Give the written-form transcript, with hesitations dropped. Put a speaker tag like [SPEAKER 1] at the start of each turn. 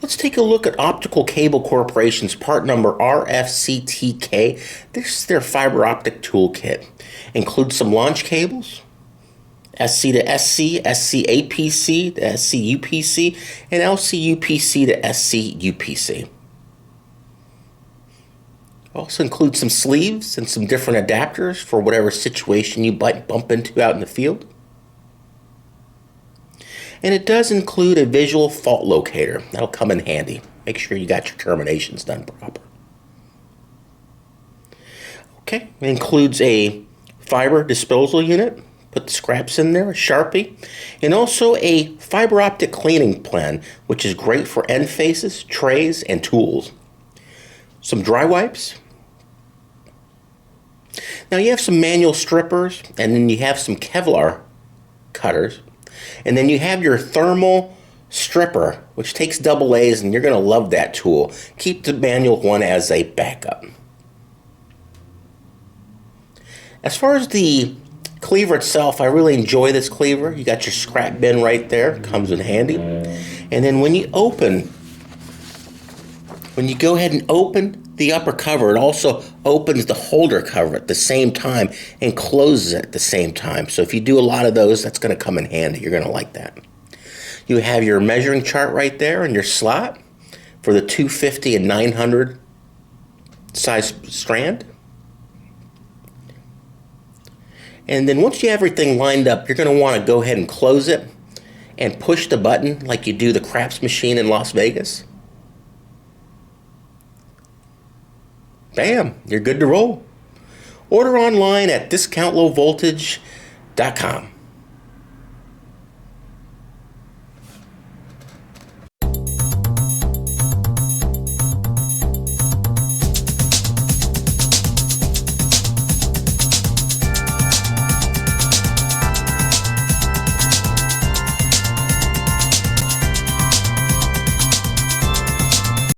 [SPEAKER 1] Let's take a look at Optical Cable Corporation's part number RFCTK. This is their fiber optic toolkit. Includes some launch cables, SC to SC, SC APC to SC UPC, and LC UPC to SC UPC. Also includes some sleeves and some different adapters for whatever situation you might bump into out in the field. And it does include a visual fault locator. That'll come in handy. Make sure you got your terminations done proper. Okay, it includes a fiber disposal unit. Put the scraps in there, a Sharpie, and also a fiber optic cleaning plan, which is great for end faces, trays, and tools. Some dry wipes. Now you have some manual strippers, and then you have some Kevlar cutters. And then you have your thermal stripper, which takes double A's, and you're going to love that tool. Keep the manual one as a backup. As far as the cleaver itself, I really enjoy this cleaver. You got your scrap bin right there, comes in handy. And then when you go ahead and open the upper cover, it also opens the holder cover at the same time and closes it at the same time. So if you do a lot of those, that's going to come in handy. You're going to like that. You have your measuring chart right there in your slot for the 250 and 900 size strand. And then once you have everything lined up, you're going to want to go ahead and close it and push the button like you do the craps machine in Las Vegas. Bam, you're good to roll. Order online at discountlowvoltage.com.